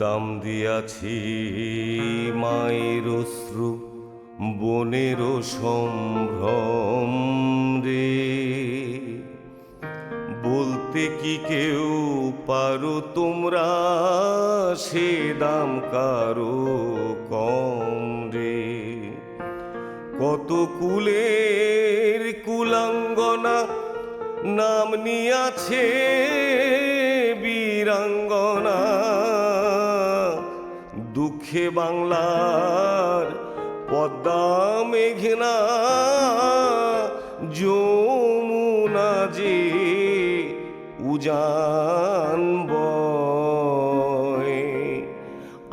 দাম দিয়াছি মায়ের অশ্রু, বনের সম্ভ্রম রে। বলতে কি কেউ পারো তোমরা, সে দাম কারো কম রে। কত কুলের কুলাঙ্গনা নাম নিয়াছে বীরাঙ্গনা, দুঃখে বাংলার পদ্মা মেঘনা যমুনা যে উজান বয়।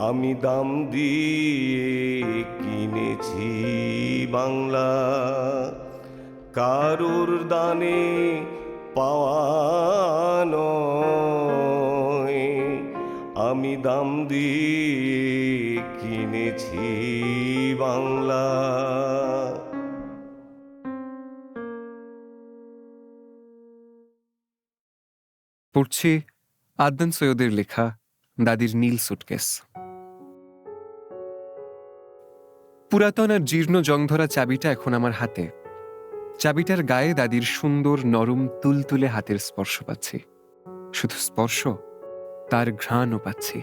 আমি দাম দিয়ে কিনেছি বাংলা, কারুর দানে পাওয়া নয়। আমি দাম দিয়ে কিনেছি বাংলা। পড়ছি আদনান সৈয়দের লেখা দাদির নীল সুটকেস। পুরাতন আর জীর্ণ জংধরা চাবিটা এখন আমার হাতে। চাবিটার গায়ে দাদির সুন্দর নরম তুলতুলে হাতের স্পর্শ পাচ্ছি। শুধু স্পর্শ, তার ঘ্রাণও পাচ্ছি।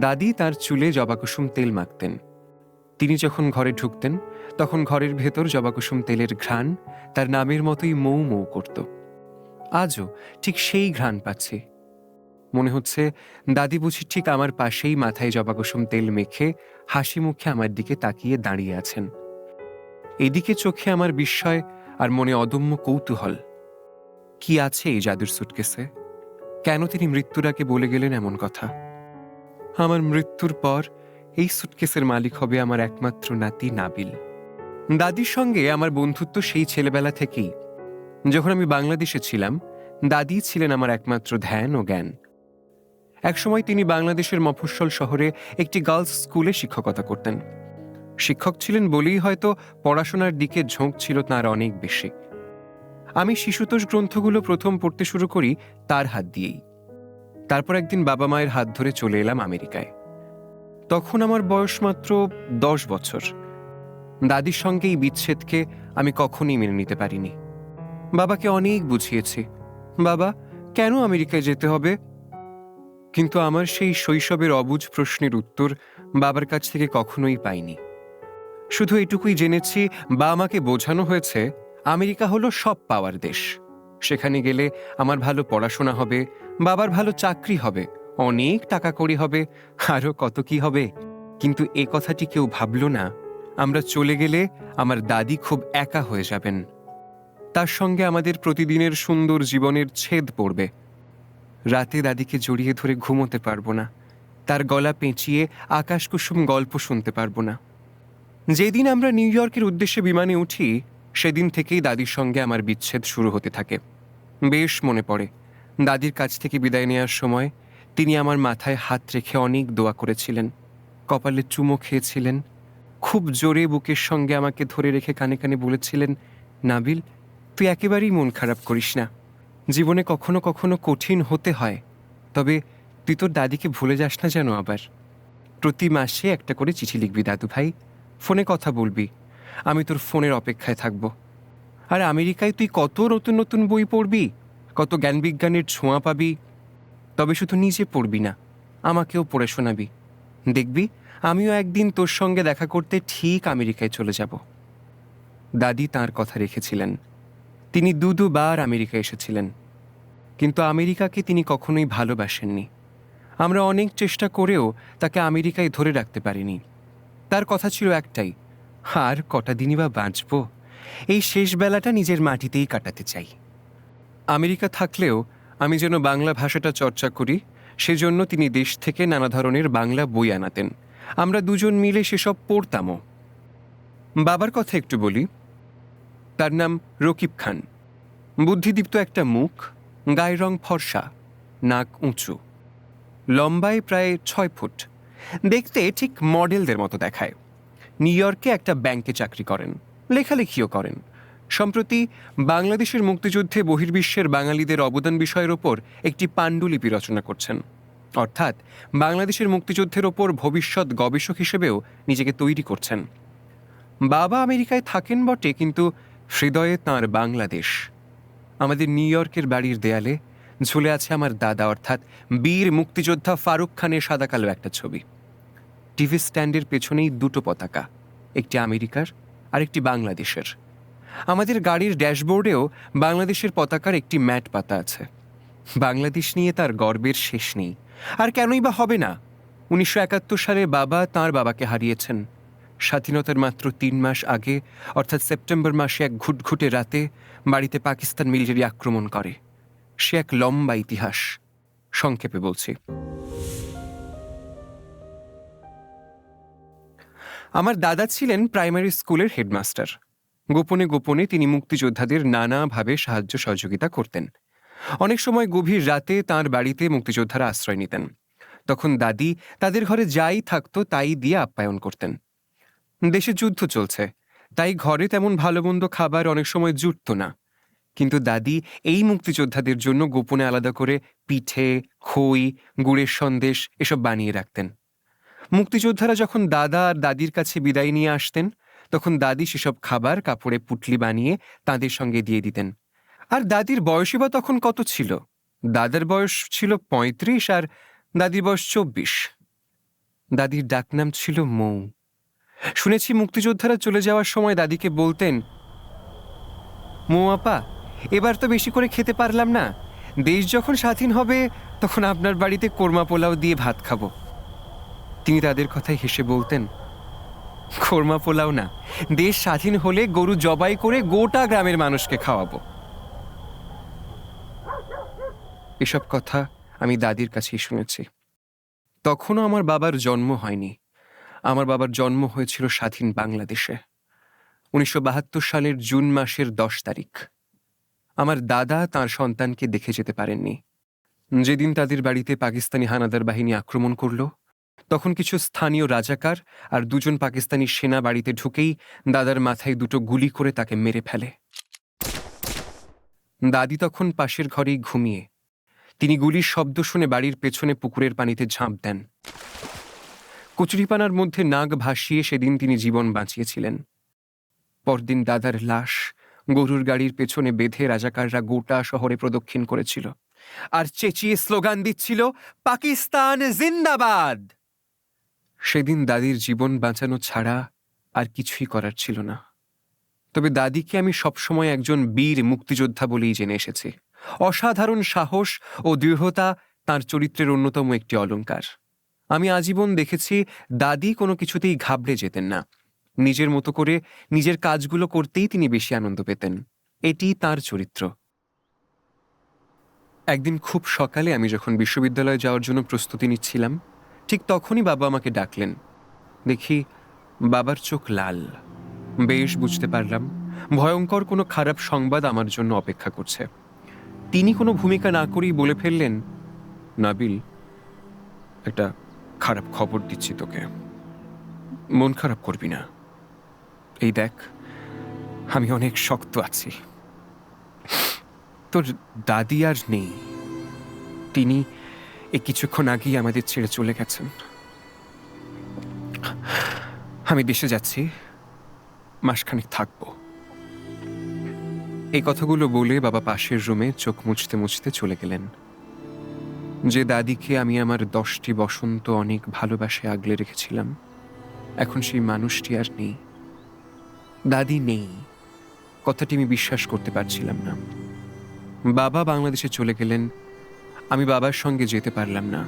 দাদি তার চুলে জবাকুসুম তেল মাখতেন। তিনি যখন ঘরে ঢুকতেন তখন ঘরের ভেতর জবাকুসুম তেলের ঘ্রাণ তার নামের মতোই মৌ মৌ করত। আজও ঠিক সেই ঘ্রাণ পাচ্ছি। মনে হচ্ছে দাদি বুঝি ঠিক আমার পাশেই মাথায় জবাকুসুম তেল মেখে হাসি মুখে আমার দিকে তাকিয়ে দাঁড়িয়ে আছেন। এদিকে চোখে আমার বিস্ময় আর মনে অদম্য কৌতূহল। কি আছে এই জাদুর সুটকেসে? কেন তিনি মৃত্যুর আগে বলে গেলেন এমন কথা? আমার মৃত্যুর পর এই সুটকেসের মালিক হবে আমার একমাত্র নাতি নাবিল। দাদির সঙ্গে আমার বন্ধুত্ব সেই ছেলেবেলা থেকেই। যখন আমি বাংলাদেশে ছিলাম, দাদি ছিলেন আমার একমাত্র ধ্যান ও জ্ঞান। একসময় তিনি বাংলাদেশের মফস্বল শহরে একটি গার্লস স্কুলে শিক্ষকতা করতেন। শিক্ষক ছিলেন বলেই হয়তো পড়াশোনার দিকে ঝোঁক ছিল তাঁর অনেক বেশি। আমি শিশুতোষ গ্রন্থগুলো প্রথম পড়তে শুরু করি তার হাত দিয়েই। তারপর একদিন বাবা মায়ের হাত ধরে চলে এলাম আমেরিকায়। তখন আমার বয়স মাত্র 10 বছর। দাদির সঙ্গে এই বিচ্ছেদকে আমি কখনই মেনে নিতে পারিনি। বাবাকে অনেক বুঝিয়েছি, বাবা কেন আমেরিকায় যেতে হবে? কিন্তু আমার সেই শৈশবের অবুঝ প্রশ্নের উত্তর বাবার কাছ থেকে কখনোই পাইনি। শুধু এটুকুই জেনেছি, বা আমাকে বোঝানো হয়েছে আমেরিকা হলো সব পাওয়ার দেশ। সেখানে গেলে আমার ভালো পড়াশোনা হবে, বাবার ভালো চাকরি হবে, অনেক টাকা কড়ি হবে, আরো কত কি হবে। কিন্তু এ কথাটি কেউ ভাবল না আমরা চলে গেলে আমার দাদি খুব একা হয়ে যাবেন। তার সঙ্গে আমাদের প্রতিদিনের সুন্দর জীবনের ছেদ পড়বে। রাতে দাদিকে জড়িয়ে ধরে ঘুমোতে পারবো না, তার গলা পেঁচিয়ে আকাশকুসুম গল্প শুনতে পারবো না। যেদিন আমরা নিউ ইয়র্কের উদ্দেশ্যে বিমানে উঠি, সেদিন থেকেই দাদির সঙ্গে আমার বিচ্ছেদ শুরু হতে থাকে। বেশ মনে পড়ে, দাদির কাছ থেকে বিদায় নেওয়ার সময় তিনি আমার মাথায় হাত রেখে অনেক দোয়া করেছিলেন, কপালে চুমো খেয়েছিলেন, খুব জোরে বুকের সঙ্গে আমাকে ধরে রেখে কানে কানে বলেছিলেন, নাবিল তুই একেবারেই মন খারাপ করিস না। জীবনে কখনো কখনো কঠিন হতে হয়, তবে তুই তোর দাদিকে ভুলে যাস না যেন। আবার প্রতি মাসে একটা করে চিঠি লিখবি দাদু ভাই, ফোনে কথা বলবি, আমি তোর ফোনের অপেক্ষায় থাকব। আর আমেরিকায় তুই কত নতুন নতুন বই পড়বি, কত জ্ঞানবিজ্ঞানের ছোঁয়া পাবি। তবে শুধু নিজে পড়বি না, আমাকেও পড়ে শোনাবি। দেখবি আমিও একদিন তোর সঙ্গে দেখা করতে ঠিক আমেরিকায় চলে যাব। দাদি তাঁর কথা রেখেছিলেন। তিনি দুবার আমেরিকায় এসেছিলেন, কিন্তু আমেরিকাকে তিনি কখনোই ভালোবাসেননি। আমরা অনেক চেষ্টা করেও তাকে আমেরিকায় ধরে রাখতে পারিনি। তার কথা ছিল একটাই, আর কটা দিনই বা বাঁচব, এই শেষ বেলাটা নিজের মাটিতেই কাটাতে চাই। আমেরিকা থাকলেও আমি যেন বাংলা ভাষাটা চর্চা করি, সেজন্য তিনি দেশ থেকে নানা ধরনের বাংলা বই আনাতেন। আমরা দুজন মিলে সেসব পড়তামও। বাবার কথা একটু বলি। তার নাম রকিব খান। বুদ্ধিদীপ্ত একটা মুখ, গায়ের রং ফর্সা, নাক উঁচু, লম্বায় প্রায় 6 ফুট, দেখতে ঠিক মডেলদের মতো দেখায়। নিউ ইয়র্কে একটা ব্যাংকে চাকরি করেন, লেখালেখিও করেন। সম্প্রতি বাংলাদেশের মুক্তিযুদ্ধে বহির্বিশ্বের বাঙালিদের অবদান বিষয়ের ওপর একটি পাণ্ডুলিপি রচনা করছেন। অর্থাৎ বাংলাদেশের মুক্তিযুদ্ধের ওপর ভবিষ্যৎ গবেষক হিসেবেও নিজেকে তৈরি করছেন। বাবা আমেরিকায় থাকেন বটে, কিন্তু হৃদয়ে তাঁর বাংলাদেশ। আমাদের নিউ ইয়র্কের বাড়ির দেয়ালে ঝুলে আছে আমার দাদা অর্থাৎ বীর মুক্তিযোদ্ধা ফারুক খানের সাদা কালো একটা ছবি। টিভি স্ট্যান্ডের পেছনেই দুটো পতাকা, একটি আমেরিকার আর একটি বাংলাদেশের। আমাদের গাড়ির ড্যাশবোর্ডেও বাংলাদেশের পতাকার একটি ম্যাট পাতা আছে। বাংলাদেশ নিয়ে তার গর্বের শেষ নেই। আর কেনই বা হবে না? 1971 সালে বাবা তাঁর বাবাকে হারিয়েছেন। স্বাধীনতার মাত্র 3 মাস আগে অর্থাৎ সেপ্টেম্বর মাসে এক ঘুটঘুটে রাতে বাড়িতে পাকিস্তান মিলিটারি আক্রমণ করে। সে এক লম্বা ইতিহাস, সংক্ষেপে বলছি। আমার দাদা ছিলেন প্রাইমারি স্কুলের হেডমাস্টার। গোপনে গোপনে তিনি মুক্তিযোদ্ধাদের নানাভাবে সাহায্য সহযোগিতা করতেন। অনেক সময় গভীর রাতে তাঁর বাড়িতে মুক্তিযোদ্ধারা আশ্রয় নিতেন। তখন দাদি তাদের ঘরে যাই থাকতো তাই দিয়ে আপ্যায়ন করতেন। দেশে যুদ্ধ চলছে, তাই ঘরে তেমন ভালো মন্দ খাবার অনেক সময় জুটত না। কিন্তু দাদি এই মুক্তিযোদ্ধাদের জন্য গোপনে আলাদা করে পিঠে, খই, গুড়ের সন্দেশ এসব বানিয়ে রাখতেন। মুক্তিযোদ্ধারা যখন দাদা আর দাদির কাছে বিদায় নিয়ে আসতেন, তখন দাদি সেসব খাবার কাপড়ে পুটলি বানিয়ে তাঁদের সঙ্গে দিয়ে দিতেন। আর দাদির বয়সই বা তখন কত ছিল? দাদার বয়স ছিল 35 আর দাদির বয়স 24। দাদির ডাকনাম ছিল মৌ। শুনেছি মুক্তিযোদ্ধারা চলে যাওয়ার সময় দাদিকে বলতেন, মৌ আপা, এবার তো বেশি করে খেতে পারলাম না, দেশ যখন স্বাধীন হবে তখন আপনার বাড়িতে কোরমা পোলাও দিয়ে ভাত খাবো। তিনি তাদের কথায় হেসে বলতেন, কোরমা পোলাও না, দেশ স্বাধীন হলে গরু জবাই করে গোটা গ্রামের মানুষকে খাওয়াবো। এসব কথা আমি দাদির কাছেই শুনেছি। তখনও আমার বাবার জন্ম হয়নি। আমার বাবার জন্ম হয়েছিল স্বাধীন বাংলাদেশে 1972 সালের জুন মাসের 10 তারিখ। আমার দাদা তাঁর সন্তানকে দেখে যেতে পারেননি। যেদিন তাদের বাড়িতে পাকিস্তানি হানাদার বাহিনী আক্রমণ করল, তখন কিছু স্থানীয় রাজাকার আর 2 পাকিস্তানি সেনা বাড়িতে ঢুকেই দাদার মাথায় 2 গুলি করে তাকে মেরে ফেলে। দাদি তখন পাশের ঘরেই ঘুমিয়ে। তিনি গুলির শব্দ শুনে বাড়ির পেছনে পুকুরের পানিতে ঝাঁপ দেন। কচুরিপানার মধ্যে নাক ভাসিয়ে সেদিন তিনি জীবন বাঁচিয়েছিলেন। পরদিন দাদার লাশ গরুর গাড়ির পেছনে বেঁধে রাজাকাররা গোটা শহরে প্রদক্ষিণ করেছিল আর চেঁচিয়ে স্লোগান দিচ্ছিল, পাকিস্তান জিন্দাবাদ। সেদিন দাদির জীবন বাঁচানো ছাড়া আর কিছুই করার ছিল না। তবে দাদিকে আমি সবসময় একজন বীর মুক্তিযোদ্ধা বলেই জেনে এসেছি। অসাধারণ সাহস ও দৃঢ়তা তাঁর চরিত্রের অন্যতম একটি অলংকার। আমি আজীবন দেখেছি দাদি কোনো কিছুতেই ঘাবড়ে যেতেন না। নিজের মতো করে নিজের কাজগুলো করতেই তিনি বেশি আনন্দ পেতেন। এটি তাঁর চরিত্র। একদিন খুব সকালে আমি যখন বিশ্ববিদ্যালয়ে যাওয়ার জন্য প্রস্তুতি নিচ্ছিলাম, ঠিক তখনই বাবা আমাকে ডাকলেন। দেখি বাবার চোখ লাল। বেশ বুঝতে পারলাম ভয়ঙ্কর কোনো খারাপ সংবাদ আমার জন্য অপেক্ষা করছে। তিনি কোনো ভূমিকা না করেই বলে ফেললেন, নাবিল, একটা খারাপ খবর দিচ্ছি তোকে, মন খারাপ করবি না। এই দেখ, আমি অনেক শক্ত আছি। তোর দাদি আর নেই। তিনি এই কিছুক্ষণ আগেই আমাদের ছেড়ে চলে গেছেন। আমি দেশে যাচ্ছি, মাসখানেক থাকবো। এই কথাগুলো বলে বাবা পাশের রুমে চোখ মুছতে মুছতে চলে গেলেন। যে দাদিকে আমি আমার 10টি বসন্ত অনেক ভালোবাসে আগলে রেখেছিলাম, এখন সেই মানুষটি আর নেই। দাদি নেই, কথাটি আমি বিশ্বাস করতে পারছিলাম না। বাবা বাংলাদেশে চলে গেলেন, আমি বাবার সঙ্গে যেতে পারলাম না।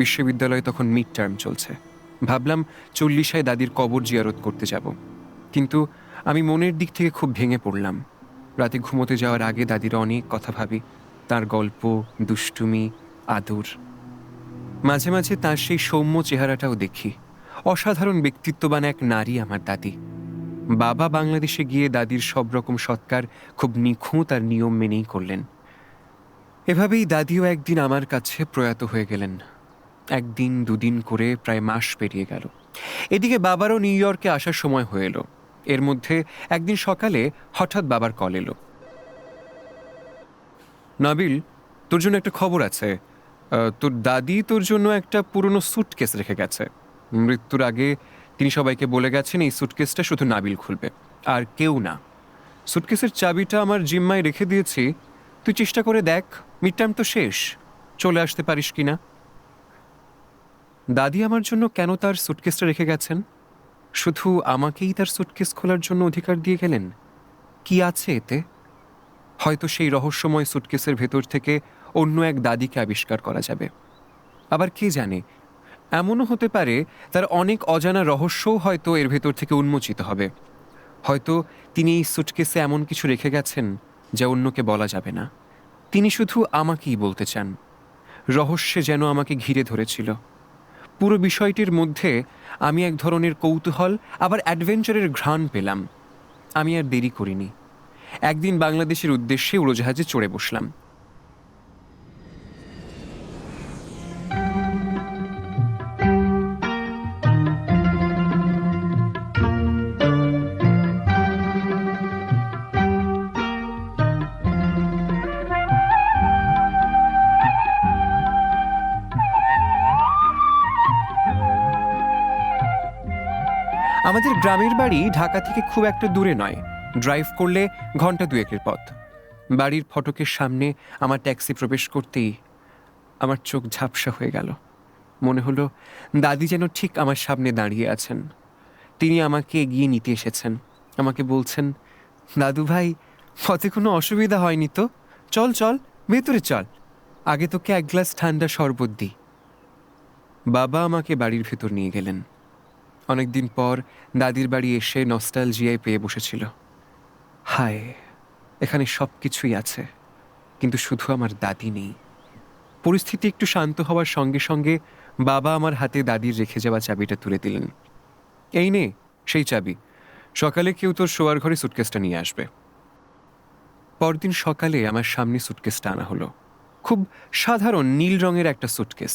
বিশ্ববিদ্যালয়ে তখন মিড টার্ম চলছে। ভাবলাম 40-আয় দাদির কবর জিয়ারত করতে যাব, কিন্তু আমি মনের দিক থেকে খুব ভেঙে পড়লাম। রাতে ঘুমোতে যাওয়ার আগে দাদির অনেক কথা ভাবি, তার গল্প, দুষ্টুমি, আদর। মাঝে মাঝে তার সেই সৌম্য চেহারাটাও দেখি। অসাধারণ ব্যক্তিত্ববান এক নারী আমার দাদি। বাবা বাংলাদেশে গিয়ে দাদির সব রকম সৎকার খুব নিখুঁত আর নিয়ম মেনেই করলেন। এভাবেই দাদিও একদিন আমার কাছে প্রয়াত হয়ে গেলেন। 1 দিন 2 দিন করে প্রায় মাস পেরিয়ে গেল। এদিকে বাবারও নিউ ইয়র্কে আসার সময় হয়ে এলো। এর মধ্যে একদিন সকালে হঠাৎ বাবার কল এলো, নাবিল, তোর জন্য একটা খবর আছে। তোর দাদি তোর জন্য একটা পুরনো সুটকেস রেখে গেছে। মৃত্যুর আগে তিনি সবাইকে বলে গেছেন এই সুটকেসটা শুধু নাবিল খুলবে, আর কেউ না। সুটকেসের চাবিটা আমার জিম্মায় রেখে দিয়েছি, তুই চেষ্টা করে দেখ, মিড টার্ম তো শেষ, চলে আসতে পারিস কিনা। দাদি আমার জন্য কেন তার সুটকেসটা রেখে গেছেন? শুধু আমাকেই তার সুটকেস খোলার জন্য অধিকার দিয়ে গেলেন? কি আছে এতে? হয়তো সেই রহস্যময় সুটকেসের ভেতর থেকে অন্য এক দাদিকে আবিষ্কার করা যাবে। আবার কে জানে, এমনও হতে পারে তার অনেক অজানা রহস্যও হয়তো এর ভেতর থেকে উন্মোচিত হবে। হয়তো তিনি এই সুটকেসে এমন কিছু রেখে গেছেন যা অন্যকে বলা যাবে না। তিনি শুধু আমাকেই বলতে চান। রহস্যে যেন আমাকে ঘিরে ধরেছিল। পুরো বিষয়টির মধ্যে আমি এক ধরনের কৌতূহল আবার অ্যাডভেঞ্চারের ঘ্রাণ পেলাম। আমি আর দেরি করিনি। একদিন বাংলাদেশের উদ্দেশ্যে উড়োজাহাজে চড়ে বসলাম। আমাদের গ্রামের বাড়ি ঢাকা থেকে খুব একটা দূরে নয়, ড্রাইভ করলে ঘন্টা দুয়েকের পথ। বাড়ির ফটকের সামনে আমার ট্যাক্সি প্রবেশ করতেই আমার চোখ ঝাপসা হয়ে গেল। মনে হলো দাদি যেন ঠিক আমার সামনে দাঁড়িয়ে আছেন। তিনি আমাকে এগিয়ে নিতে এসেছেন, আমাকে বলছেন, দাদু ভাই, পথে কোনো অসুবিধা হয়নি তো? চল চল, ভেতরে চল, আগে তোকে এক গ্লাস ঠান্ডা শরবত দিই। বাবা আমাকে বাড়ির ভেতর নিয়ে গেলেন। অনেকদিন পর দাদির বাড়ি এসে নস্টালজিয়ায় পেয়ে বসেছিল। হায়, এখানে সব কিছুই আছে, কিন্তু শুধু আমার দাদি নেই। পরিস্থিতি একটু শান্ত হওয়ার সঙ্গে সঙ্গে বাবা আমার হাতে দাদির রেখে যাওয়া চাবিটা তুলে দিলেন। এই নে সেই চাবি, সকালে কেউ তোর শোয়ার ঘরে সুটকেসটা নিয়ে আসবে। পরদিন সকালে আমার সামনে সুটকেসটা আনা হলো। খুব সাধারণ নীল রঙের একটা সুটকেস,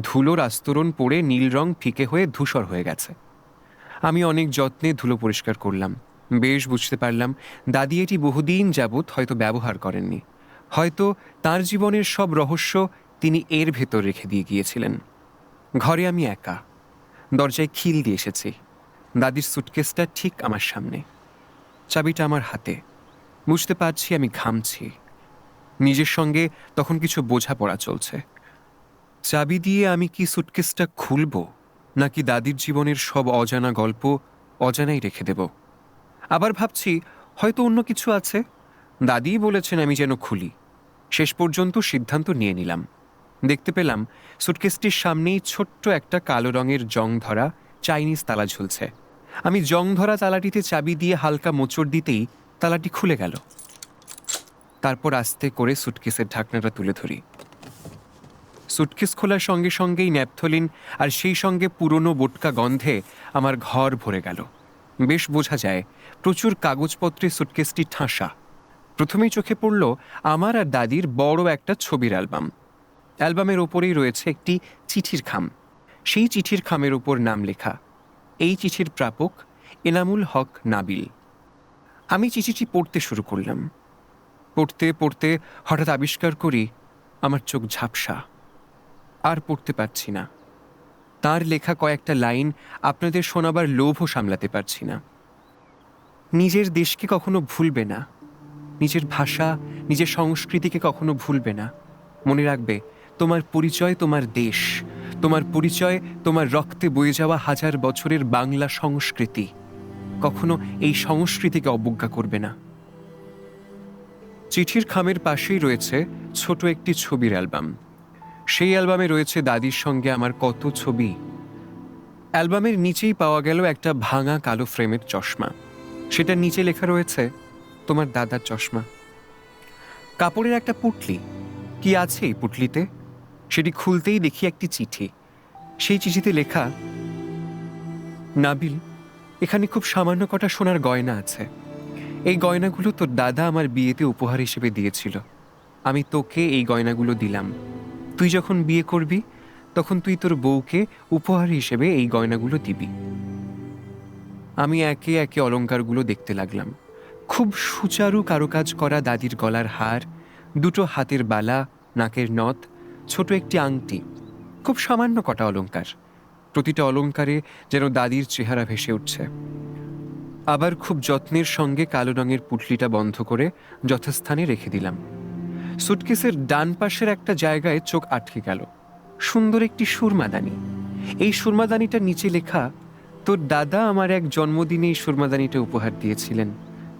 ধুলোর আস্তরণ পড়ে নীল রং ফিকে হয়ে ধূসর হয়ে গেছে। আমি অনেক যত্নে ধুলো পরিষ্কার করলাম। বেশ বুঝতে পারলাম দাদি এটি বহুদিন যাবৎ হয়তো ব্যবহার করেননি। হয়তো তার জীবনের সব রহস্য তিনি এর ভেতর রেখে দিয়ে গিয়েছিলেন। ঘরে আমি একা, দরজায় খিল দিয়ে এসেছি। দাদির সুটকেসটা ঠিক আমার সামনে, চাবিটা আমার হাতে। বুঝতে পারছি আমি ঘামছি। নিজের সঙ্গে তখন কিছু বোঝাপড়া চলছে। চাবি দিয়ে আমি কি সুটকেসটা খুলব, নাকি দাদির জীবনের সব অজানা গল্প অজানাই রেখে দেব? আবার ভাবছি হয়তো অন্য কিছু আছে। দাদিই বলেছেন আমি যেন খুলি। শেষ পর্যন্ত সিদ্ধান্ত নিয়ে নিলাম। দেখতে পেলাম সুটকেসটির সামনেই ছোট্ট একটা কালো রঙের জং ধরা চাইনিজ তালা ঝুলছে। আমি জং ধরা তালাটিতে চাবি দিয়ে হালকা মোচড় দিতেই তালাটি খুলে গেল। তারপর আস্তে করে সুটকেসের ঢাকনাটা তুলে ধরি। সুটকেস খোলার সঙ্গে সঙ্গেই ন্যাপথলিন আর সেই সঙ্গে পুরনো বোটকা গন্ধে আমার ঘর ভরে গেল। বেশ বোঝা যায় প্রচুর কাগজপত্রে সুটকেসটি ঠাসা। প্রথমেই চোখে পড়ল আমার আর দাদির বড় একটা ছবির অ্যালবাম। অ্যালবামের ওপরেই রয়েছে একটি চিঠির খাম। সেই চিঠির খামের উপর নাম লেখা। এই চিঠির প্রাপক এনামুল হক নাবিল। আমি চিঠিটি পড়তে শুরু করলাম। পড়তে পড়তে হঠাৎ আবিষ্কার করি আমার চোখ ঝাপসা, আর পড়তে পারছি না। তার লেখা কয়েকটা লাইন আপনাদের শোনাবার লোভও সামলাতে পারছি না। নিজের দেশকে কখনো ভুলবে না, নিজের ভাষা, নিজের সংস্কৃতিকে কখনো ভুলবে না। মনে রাখবে, তোমার পরিচয় তোমার দেশ, তোমার পরিচয় তোমার রক্তে বয়ে যাওয়া হাজার বছরের বাংলা সংস্কৃতি। কখনো এই সংস্কৃতিকে অবজ্ঞা করবে না। চিঠির খামের পাশেই রয়েছে ছোট একটি ছবির অ্যালবাম। সেই অ্যালবামে রয়েছে দাদির সঙ্গে আমার কত ছবি। অ্যালবামের নিচেই পাওয়া গেল একটা ভাঙা কালো ফ্রেমের চশমা। সেটার নিচে লেখা রয়েছে তোমার দাদার চশমা। কাপড়ের একটা পুটলি। কি আছে এই পুটলিতে? সেটি খুলতেই দেখি একটি চিঠি। সেই চিঠিতে লেখা, নাবিল, এখানে খুব সামান্য কটা সোনার গয়না আছে। এই গয়নাগুলো তোর দাদা আমার বিয়েতে উপহার হিসেবে দিয়েছিল। আমি তোকে এই গয়নাগুলো দিলাম। তুই যখন বিয়ে করবি তখন তুই তোর বউকে উপহার হিসেবে এই গয়নাগুলো দিবি। আমি একে একে অলংকারগুলো দেখতে লাগলাম। খুব সুচারু কারুকাজ করা দাদির গলার হার, দুটো হাতের বালা, নাকের নথ, ছোট একটি আংটি, খুব সামান্য কটা অলংকার। প্রতিটা অলংকারে যেন দাদির চেহারা ভেসে উঠছে। আবার খুব যত্নের সঙ্গে কালো রঙের পুটলিটা বন্ধ করে যথাস্থানে রেখে দিলাম। সুটকেসের ডান পাশের একটা জায়গায় চোখ আটকে গেল। সুন্দর একটি সুরমাদানি। এই সুরমাদানিটার নিচে লেখা, তোর দাদা আমার এক জন্মদিনে এই সুরমাদানিটা উপহার দিয়েছিলেন,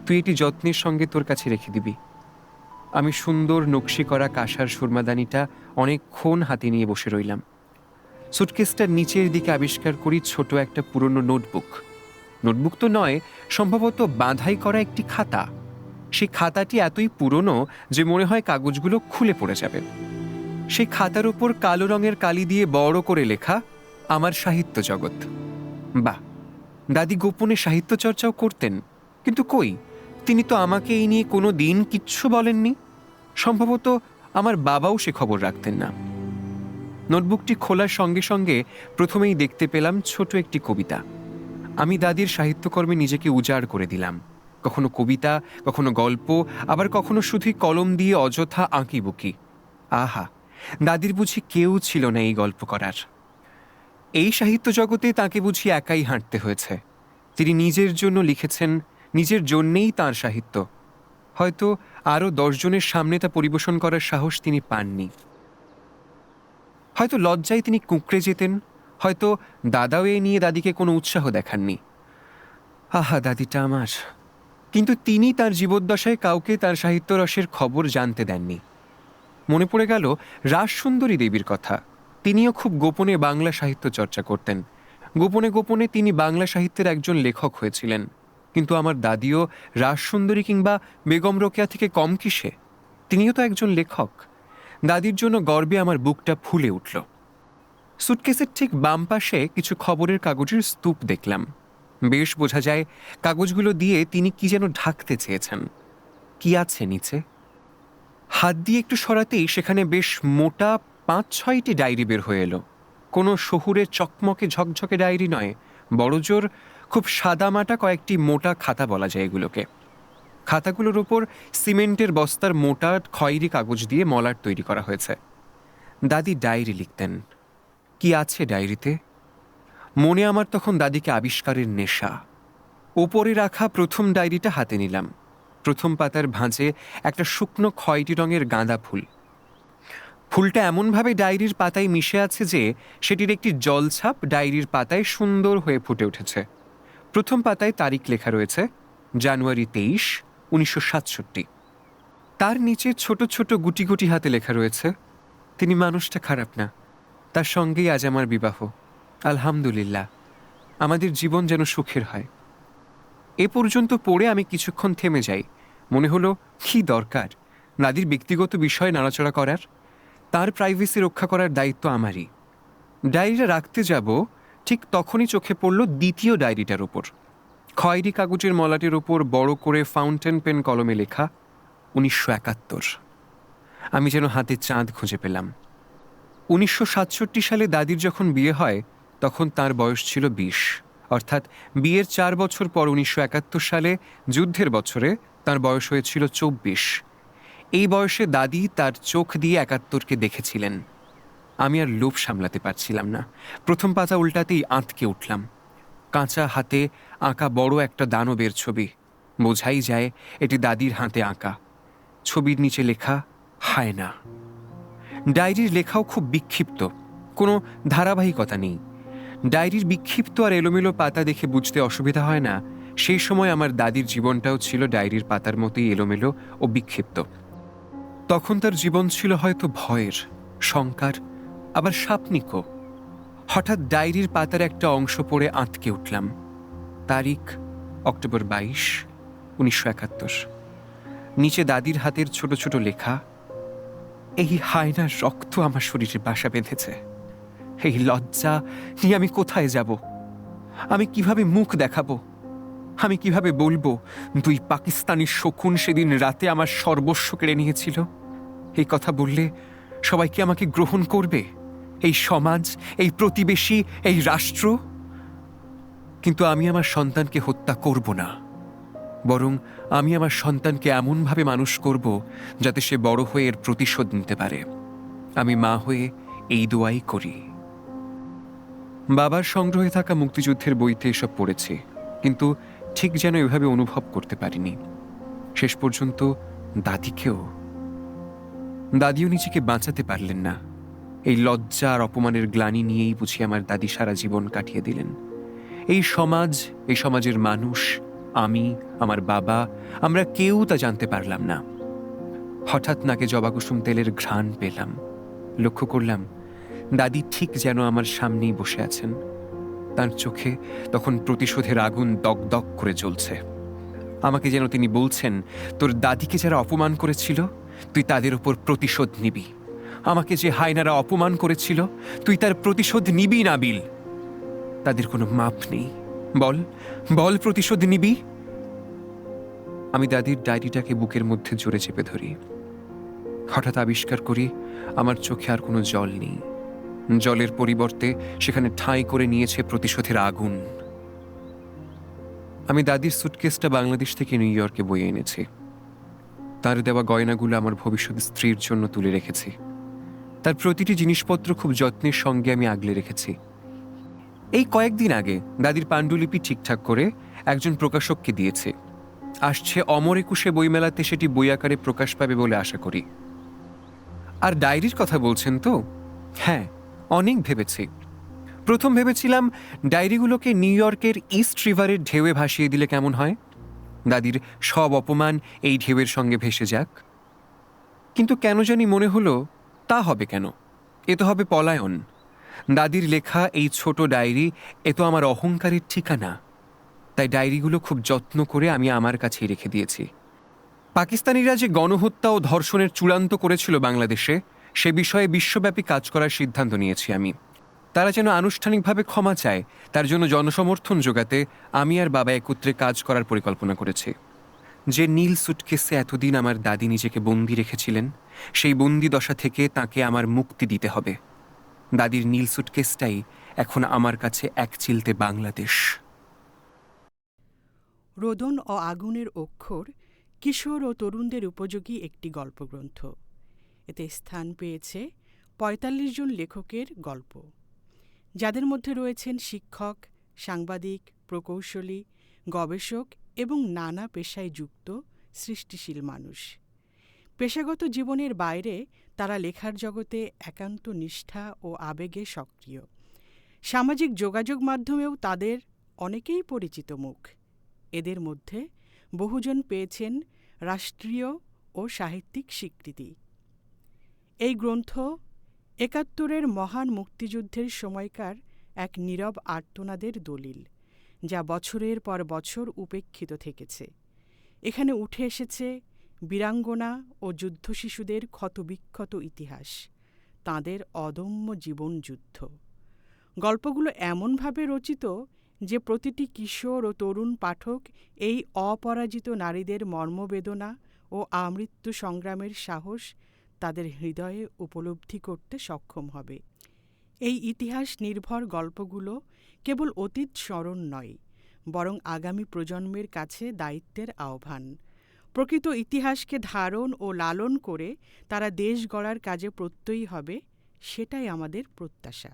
তুই এটি যত্নের সঙ্গে তোর কাছে রেখে দিবি। আমি সুন্দর নকশি করা কাঁসার সুরমাদানিটা অনেকক্ষণ হাতে নিয়ে বসে রইলাম। সুটকেসটার নিচের দিকে আবিষ্কার করি ছোট একটা পুরনো নোটবুক। নোটবুক তো নয়, সম্ভবত বাঁধাই করা একটি খাতা। সেই খাতাটি এতই পুরনো যে মনে হয় কাগজগুলো খুলে পড়ে যাবে। সেই খাতার উপর কালো রঙের কালি দিয়ে বড় করে লেখা, আমার সাহিত্য জগৎ। বাহ, দাদি গোপনে সাহিত্য চর্চাও করতেন, কিন্তু কই, তিনি তো আমাকে এই নিয়ে কোনো দিন কিচ্ছু বলেননি। সম্ভবত আমার বাবাও সে খবর রাখতেন না। নোটবুকটি খোলার সঙ্গে সঙ্গে প্রথমেই দেখতে পেলাম ছোট একটি কবিতা। আমি দাদির সাহিত্যকর্মে নিজেকে উজাড় করে দিলাম। কখনো কবিতা, কখনো গল্প, আবার কখনো শুধুই কলম দিয়ে অযথা আঁকিবুকি। আহা, দাদির বুঝি কেউ ছিল না এই গল্প করার। এই সাহিত্য জগতে তাকে বুঝি একাই হাঁটতে হয়েছে। তিনি নিজের জন্য লিখেছেন, নিজের জন্যেই তাঁর সাহিত্য। হয়তো আরও 10 জনের সামনে তা পরিবেশন করার সাহস তিনি পাননি। হয়তো লজ্জায় তিনি কুঁকড়ে যেতেন, হয়তো দাদাও এ নিয়ে দাদিকে কোনো উৎসাহ দেখাননি। আহা, দাদিটা আমার। কিন্তু তিনি তার জীবদ্দশায় কাউকে তার সাহিত্যরসের খবর জানতে দেননি। মনে পড়ে গেল রাসসুন্দরী দেবীর কথা। তিনিও খুব গোপনে বাংলা সাহিত্য চর্চা করতেন। গোপনে গোপনে তিনি বাংলা সাহিত্যের একজন লেখক হয়েছিলেন। কিন্তু আমার দাদিও রাসসুন্দরী কিংবা বেগম রোকেয়া থেকে কম কিসে? তিনিও তো একজন লেখক। দাদির জন্য গর্বে আমার বুকটা ফুলে উঠল। সুটকেসের ঠিক বাম পাশে কিছু খবরের কাগজের স্তূপ দেখলাম। বেশ বোঝা যায় কাগজগুলো দিয়ে তিনি কি যেন ঢাকতে চেয়েছেন। কি আছে নিচে? হাত দিয়ে একটু সরাতেই সেখানে বেশ মোটা 5-6টি ডায়েরি বের হয়ে এলো। কোনো শহুরে চকমকে ঝকঝকে ডায়েরি নয়, বড়জোর খুব সাদামাটা কয়েকটি মোটা খাতা বলা যায় এগুলোকে। খাতাগুলোর ওপর সিমেন্টের বস্তার মোটা খয়েরি কাগজ দিয়ে মলাট তৈরি করা হয়েছে। দাদি ডায়েরি লিখতেন। কি আছে ডায়েরিতে? মনে আমার তখন দাদিকে আবিষ্কারের নেশা। ওপরে রাখা প্রথম ডায়েরিটা হাতে নিলাম। প্রথম পাতার ভাঁজে একটা শুকনো খয়েরি রঙের গাঁদা ফুল। ফুলটা এমনভাবে ডায়েরির পাতায় মিশে আছে যে সেটির একটি জলছাপ ডায়েরির পাতায় সুন্দর হয়ে ফুটে উঠেছে। প্রথম পাতায় তারিখ লেখা রয়েছে জানুয়ারি 23, 1967। তার নিচে ছোট ছোট গুটি গুটি হাতে লেখা রয়েছে, তিনি মানুষটা খারাপ না, তার সঙ্গেই আজ আমার বিবাহ। আলহামদুলিল্লাহ, আমাদের জীবন যেন সুখের হয়। এ পর্যন্ত পড়ে আমি কিছুক্ষণ থেমে যাই। মনে হলো, কি দরকার দাদির ব্যক্তিগত বিষয়ে নাড়াচড়া করার? তার প্রাইভেসি রক্ষা করার দায়িত্ব আমারই। ডায়েরিটা রাখতে যাব, ঠিক তখনই চোখে পড়ল দ্বিতীয় ডায়েরিটার ওপর। খয়েরি কাগজের মলাটের ওপর বড় করে ফাউন্টেন পেন কলমে লেখা 1971। আমি যেন হাতে চাঁদ খুঁজে পেলাম। 1967 সালে দাদির যখন বিয়ে হয় তখন তার বয়স ছিল 20, অর্থাৎ বিয়ের 4 বছর পর 1971 সালে যুদ্ধের বছরে তার বয়স হয়েছিল 24। এই বয়সে দাদি তার চোখ দিয়ে 71কে দেখেছিলেন। আমি আর লোভ সামলাতে পারছিলাম না। প্রথম পাতা উল্টাতেই আঁতকে উঠলাম। কাঁচা হাতে আঁকা বড় একটা দানবের ছবি। বোঝাই যায় এটি দাদির হাতে আঁকা। ছবির নিচে লেখা হায়না। ডায়েরির লেখাও খুব বিক্ষিপ্ত, কোনো ধারাবাহিকতা নেই। ডায়েরির বিক্ষিপ্ত আর এলোমেলো পাতা দেখে বুঝতে অসুবিধা হয় না সেই সময় আমার দাদির জীবনটাও ছিল ডায়েরির পাতার মতোই এলোমেলো ও বিক্ষিপ্ত। তখন তার জীবন ছিল হয়তো ভয়ের, শঙ্কার, আবার স্বাপ্নিকও। হঠাৎ ডায়েরির পাতার একটা অংশ পড়ে আঁতকে উঠলাম। তারিখ অক্টোবর 22, 1971। নিচে দাদির হাতের ছোট ছোট লেখা, এই হায়নার রক্ত আমার শরীরে বাসা বেঁধেছে। এই লজ্জা নিয়ে আমি কোথায় যাব? আমি কিভাবে মুখ দেখাবো? আমি কিভাবে বলবো 2 পাকিস্তানি শকুন সেদিন রাতে আমার সর্বস্ব কেড়ে নিয়েছিল? এই কথা বললে সবাই কি আমাকে গ্রহণ করবে? এই সমাজ, এই প্রতিবেশী, এই রাষ্ট্র? কিন্তু আমি আমার সন্তানকে হত্যা করব না। বরং আমি আমার সন্তানকে এমনভাবে মানুষ করব যাতে সে বড় হয়ে এর প্রতিশোধ নিতে পারে। আমি মা হয়ে এই দোয়াই করি। বাবার সংগ্রহে থাকা মুক্তিযুদ্ধের বইতে এসব পড়েছি, কিন্তু ঠিক যেন এভাবে অনুভব করতে পারিনি। শেষ পর্যন্ত দাদিও নিজেকে বাঁচাতে পারলেন না। এই লজ্জা আর অপমানের গ্লানি নিয়েই বুঝি আমার দাদি সারা জীবন কাটিয়ে দিলেন। এই সমাজের মানুষ, আমি, আমার বাবা, আমরা কেউ তা জানতে পারলাম না। হঠাৎ নাকে জবাকুসুম তেলের ঘ্রাণ পেলাম। লক্ষ্য করলাম দাদি ঠিক যেন আমার সামনেই বসে আছেন। তার চোখে তখন প্রতিশোধের আগুন দগদগ করে জ্বলছে। আমাকে যেন তিনি বলছেন, তোর দাদিকে যারা অপমান করেছিল তুই তাদের উপর প্রতিশোধ নিবি। আমাকে যে হায়নারা অপমান করেছিল তুই তার প্রতিশোধ নিবি নাবিল। তাদের কোনো মাপ নেই। বল বল প্রতিশোধ নিবি। আমি দাদির ডায়েরিটাকে বুকের মধ্যে জোরে চেপে ধরি। হঠাৎ আবিষ্কার করি আমার চোখে আর কোনো জল নেই। জলের পরিবর্তে সেখানে ঠাঁই করে নিয়েছে প্রতিশোধের আগুন। আমি দাদির সুটকেসটা বাংলাদেশ থেকে নিউ ইয়র্কে বয়ে এনেছি। তার দেওয়া গয়নাগুলো আমার ভবিষ্যৎ স্ত্রীর জন্য তুলে রেখেছি। তার প্রতিটি জিনিসপত্র খুব যত্নের সঙ্গে আমি আগলে রেখেছি। এই কয়েকদিন আগে দাদির পাণ্ডুলিপি ঠিকঠাক করে একজন প্রকাশককে দিয়েছে। আসছে অমর একুশে বইমেলাতে সেটি বই আকারে প্রকাশ পাবে বলে আশা করি। আর ডায়েরির কথা বলছেন তো? হ্যাঁ, অনেক ভেবেছি। প্রথম ভেবেছিলাম ডায়েরিগুলোকে নিউ ইয়র্কের ইস্ট রিভারের ঢেউয়ে ভাসিয়ে দিলে কেমন হয়। দাদির সব অপমান এই ঢেউয়ের সঙ্গে ভেসে যাক। কিন্তু কেন জানি মনে হলো তা হবে কেন, এ তো হবে পলায়ন। দাদির লেখা এই ছোট ডায়েরি এ তো আমার অহংকারের ঠিকানা। তাই ডায়েরিগুলো খুব যত্ন করে আমি আমার কাছেই রেখে দিয়েছি। পাকিস্তানিরা যে গণহত্যা ও ধর্ষণের চূড়ান্ত করেছিল বাংলাদেশে, সে বিষয়ে বিশ্বব্যাপী কাজ করার সিদ্ধান্ত নিয়েছি আমি। তারা যেন আনুষ্ঠানিকভাবে ক্ষমা চায়, তার জন্য জনসমর্থন জোগাতে আমি আর বাবা একত্রে কাজ করার পরিকল্পনা করেছি। যে নীল সুটকেসে এতদিন আমার দাদি নিজেকে বন্দি রেখেছিলেন, সেই বন্দি দশা থেকে তাকে আমার মুক্তি দিতে হবে। দাদির নীল সুটকেসটাই এখন আমার কাছে এক চিলতে বাংলাদেশ। রোদন ও আগুনের অক্ষর কিশোর ও তরুণদের উপযোগী একটি গল্পগ্রন্থ। এতে স্থান পেয়েছে ৪৫ জন লেখকের গল্প, যাদের মধ্যে রয়েছেন শিক্ষক, সাংবাদিক, প্রকৌশলী, গবেষক এবং নানা পেশায় যুক্ত সৃষ্টিশীল মানুষ। পেশাগত জীবনের বাইরে তারা লেখার জগতে একান্ত নিষ্ঠা ও আবেগে সক্রিয়। সামাজিক যোগাযোগ মাধ্যমেও তাদের অনেকেই পরিচিত মুখ। এদের মধ্যে বহুজন পেয়েছেন রাষ্ট্রীয় ও সাহিত্যিক স্বীকৃতি। এই গ্রন্থ ৭১-এর মহান মুক্তিযুদ্ধের সময়কার এক নীরব আর্তনাদের দলিল, যা বছরের পর বছর উপেক্ষিত থেকেছে। এখানে উঠে এসেছে বীরাঙ্গনা ও যুদ্ধশিশুদের ক্ষতবিক্ষত ইতিহাস, তাঁদের অদম্য জীবনযুদ্ধ। গল্পগুলো এমনভাবে রচিত যে প্রতিটি কিশোর ও তরুণ পাঠক এই অপরাজিত নারীদের মর্মবেদনা ও আমৃত্যু সংগ্রামের সাহস তাদের হৃদয়ে উপলব্ধি করতে সক্ষম হবে। এই ইতিহাস নির্ভর গল্পগুলো কেবল অতীত স্মরণ নয়, বরং আগামী প্রজন্মের কাছে দায়িত্বের আহ্বান। প্রকৃত ইতিহাসকে ধারণ ও লালন করে তারা দেশ গড়ার কাজে প্রত্যয়ী হবে, সেটাই আমাদের প্রত্যাশা।